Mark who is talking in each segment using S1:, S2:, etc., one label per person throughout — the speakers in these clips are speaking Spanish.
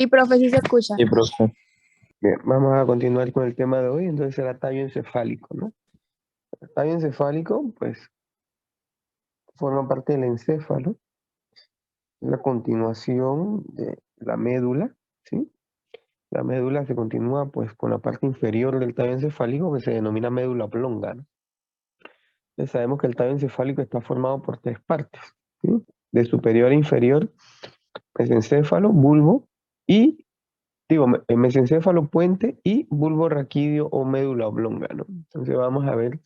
S1: Y profe, si se escucha.
S2: Sí, profe. Bien, vamos a continuar con el tema de hoy. Entonces, el tallo encefálico, ¿no? El tallo encefálico, pues, forma parte del encéfalo, la continuación de la médula, ¿sí? La médula se continúa, pues, con la parte inferior del tallo encefálico, que se denomina médula oblonga, ¿no? Entonces, sabemos que el tallo encefálico está formado por tres partes, ¿sí? De superior a inferior, mesencéfalo, bulbo y mesencéfalo, puente y bulbo raquídeo o médula oblonga, ¿no? Entonces vamos a ver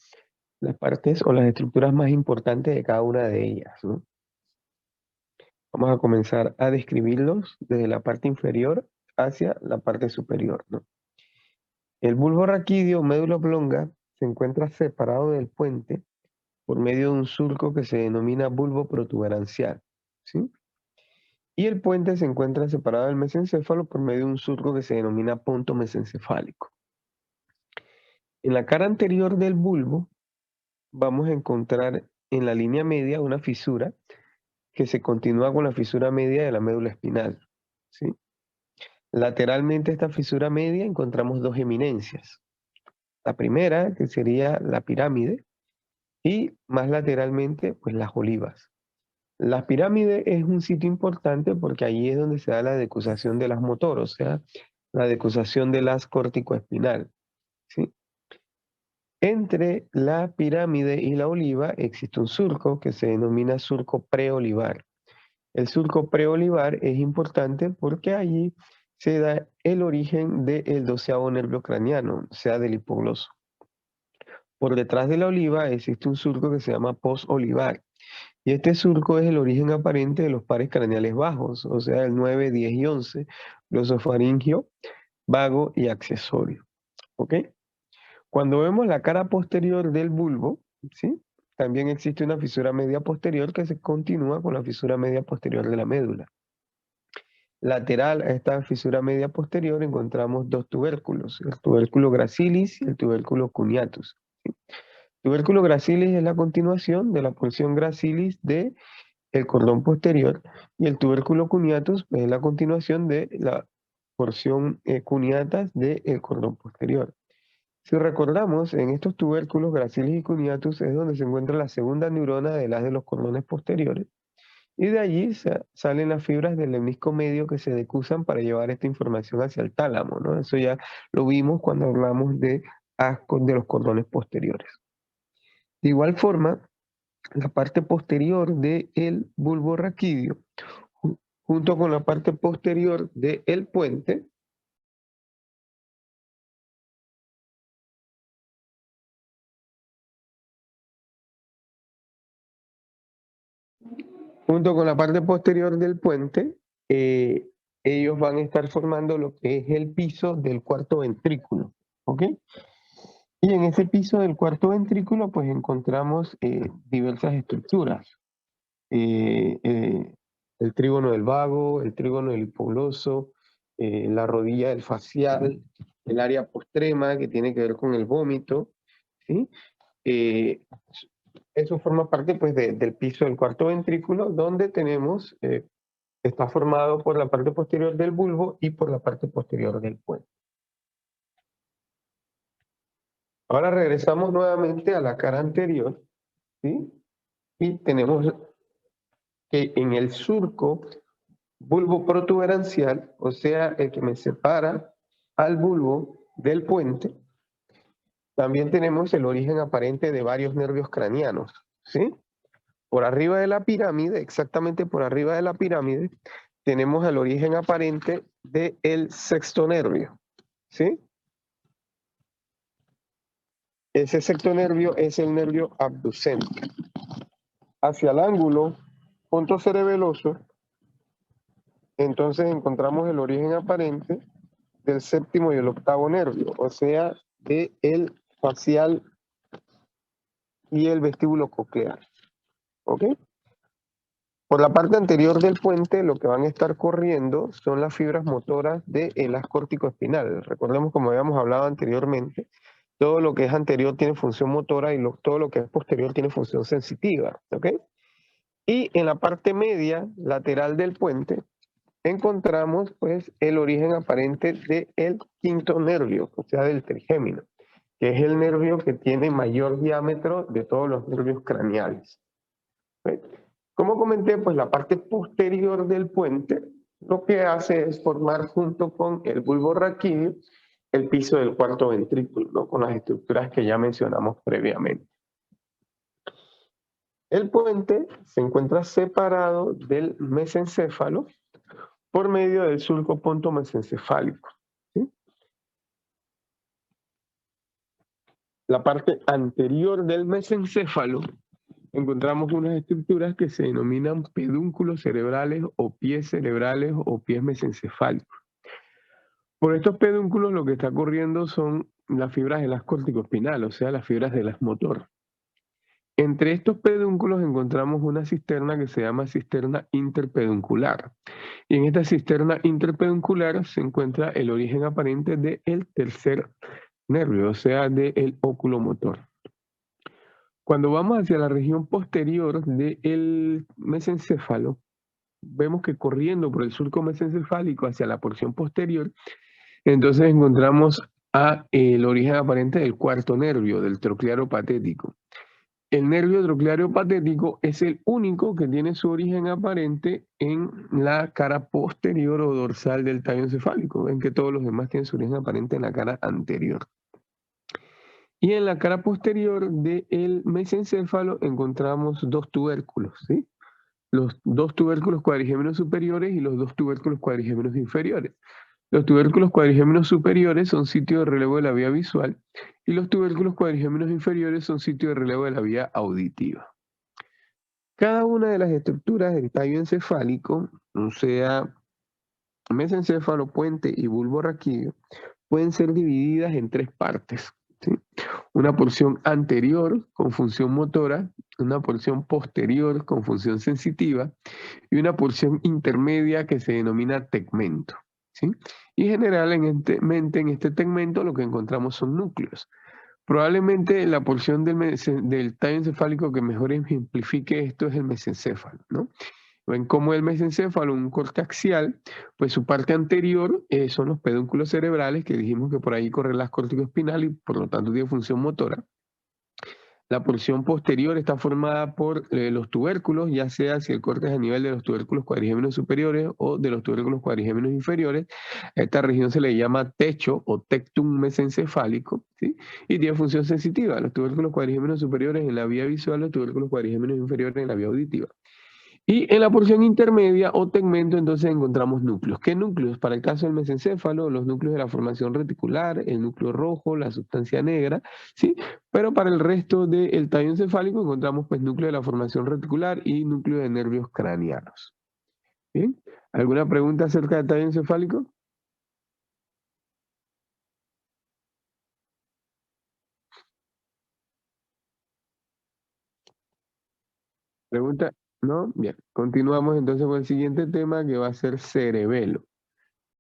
S2: las partes o las estructuras más importantes de cada una de ellas, ¿no? Vamos a comenzar a describirlos desde la parte inferior hacia la parte superior, ¿no? El bulbo raquídeo o médula oblonga se encuentra separado del puente por medio de un surco que se denomina bulbo protuberancial, ¿sí? Y el puente se encuentra separado del mesencéfalo por medio de un surco que se denomina punto mesencefálico. En la cara anterior del bulbo vamos a encontrar en la línea media una fisura que se continúa con la fisura media de la médula espinal, ¿sí? Lateralmente a esta fisura media encontramos dos eminencias. La primera, que sería la pirámide, y más lateralmente, pues las olivas. La pirámide es un sitio importante porque allí es donde se da la decusación de las motor, o sea, la decusación del haz córtico-espinal, ¿sí? Entre la pirámide y la oliva existe un surco que se denomina surco preolivar. El surco preolivar es importante porque allí se da el origen del 12º nervio craneano, o sea, del hipogloso. Por detrás de la oliva existe un surco que se llama postolivar. Y este surco es el origen aparente de los pares craneales bajos, o sea, el 9, 10 y 11, glosofaringio, vago y accesorio. ¿Ok? Cuando vemos la cara posterior del bulbo, ¿sí? También existe una fisura media posterior que se continúa con la fisura media posterior de la médula. Lateral a esta fisura media posterior encontramos dos tubérculos, el tubérculo gracilis y el tubérculo cuneatus, ¿sí? Tubérculo gracilis es la continuación de la porción gracilis del cordón posterior y el tubérculo cuneatus es la continuación de la porción cuneatas del cordón posterior. Si recordamos, en estos tubérculos gracilis y cuneatus es donde se encuentra la segunda neurona de las de los cordones posteriores. Y de allí salen las fibras del lemnisco medio que se decusan para llevar esta información hacia el tálamo, ¿no? Eso ya lo vimos cuando hablamos de ascos de los cordones posteriores. De igual forma, la parte posterior del bulbo raquídeo, junto con la parte posterior del puente, eh, ellos van a estar formando lo que es el piso del cuarto ventrículo, ¿ok? Y en ese piso del cuarto ventrículo, pues encontramos diversas estructuras. El trígono del vago, el trígono del hipogloso, la rodilla del facial, el área postrema que tiene que ver con el vómito, ¿sí? Eso forma parte pues, del piso del cuarto ventrículo, donde tenemos, está formado por la parte posterior del bulbo y por la parte posterior del puente. Ahora regresamos nuevamente a la cara anterior, ¿sí? Y tenemos que en el surco bulbo protuberancial, o sea, el que me separa al bulbo del puente, también tenemos el origen aparente de varios nervios craneanos, ¿sí? Por arriba de la pirámide, exactamente por arriba de la pirámide, tenemos el origen aparente del sexto nervio, ¿sí? Ese sexto nervio es el nervio abducente. Hacia el ángulo punto cerebeloso, entonces encontramos el origen aparente del séptimo y el octavo nervio, o sea, del facial y el vestíbulo coclear. ¿Ok? Por la parte anterior del puente, lo que van a estar corriendo son las fibras motoras del haz córtico-espinal. Recordemos, como habíamos hablado anteriormente, todo lo que es anterior tiene función motora y todo lo que es posterior tiene función sensitiva. ¿Ok? Y en la parte media, lateral del puente, encontramos pues el origen aparente del quinto nervio, o sea, del trigémino, que es el nervio que tiene mayor diámetro de todos los nervios craneales. ¿Ve? Como comenté, pues la parte posterior del puente lo que hace es formar junto con el bulbo raquídeo el piso del cuarto ventrículo, ¿no? Con las estructuras que ya mencionamos previamente. El puente se encuentra separado del mesencéfalo por medio del surco punto mesencefálico. ¿Sí? La parte anterior del mesencéfalo encontramos unas estructuras que se denominan pedúnculos cerebrales o pies cerebrales o pies mesencefálicos. Por estos pedúnculos lo que está corriendo son las fibras de las corticoespinales, o sea, las fibras de las motor. Entre estos pedúnculos encontramos una cisterna que se llama cisterna interpeduncular. Y en esta cisterna interpeduncular se encuentra el origen aparente del tercer nervio, o sea, del oculomotor. Cuando vamos hacia la región posterior del mesencéfalo, vemos que corriendo por el surco mesencefálico hacia la porción posterior, entonces encontramos el origen aparente del cuarto nervio, del troclearo patético. El nervio troclearo patético es el único que tiene su origen aparente en la cara posterior o dorsal del tallo encefálico, en que todos los demás tienen su origen aparente en la cara anterior. Y en la cara posterior del mesencéfalo encontramos dos tubérculos, ¿sí? Los dos tubérculos cuadrigéminos superiores y los dos tubérculos cuadrigéminos inferiores. Los tubérculos cuadrigéminos superiores son sitio de relevo de la vía visual y los tubérculos cuadrigéminos inferiores son sitio de relevo de la vía auditiva. Cada una de las estructuras del tallo encefálico, o sea, mesencéfalo, puente y bulbo raquídeo, pueden ser divididas en tres partes, ¿sí? Una porción anterior con función motora, una porción posterior con función sensitiva y una porción intermedia que se denomina tegmento, ¿sí? Y generalmente en este tegmento lo que encontramos son núcleos. Probablemente la porción del tallo encefálico que mejor ejemplifique esto es el mesencéfalo, ¿no? Ven cómo el mesencéfalo, un corte axial, pues su parte anterior son los pedúnculos cerebrales, que dijimos que por ahí corre las corticoespinales y por lo tanto tiene función motora. La porción posterior está formada por los tubérculos, ya sea si el corte es a nivel de los tubérculos cuadrigéminos superiores o de los tubérculos cuadrigéminos inferiores. A esta región se le llama techo o tectum mesencefálico, ¿sí? Y tiene función sensitiva. Los tubérculos cuadrigéminos superiores en la vía visual, los tubérculos cuadrigéminos inferiores en la vía auditiva. Y en la porción intermedia o tegmento entonces encontramos núcleos. ¿Qué núcleos? Para el caso del mesencéfalo, los núcleos de la formación reticular, el núcleo rojo, la sustancia negra, ¿sí? Pero para el resto del tallo encefálico encontramos pues núcleo de la formación reticular y núcleo de nervios craneanos. ¿Bien? ¿Alguna pregunta acerca del tallo encefálico? ¿Pregunta? ¿No? Bien. Continuamos entonces con el siguiente tema que va a ser cerebelo.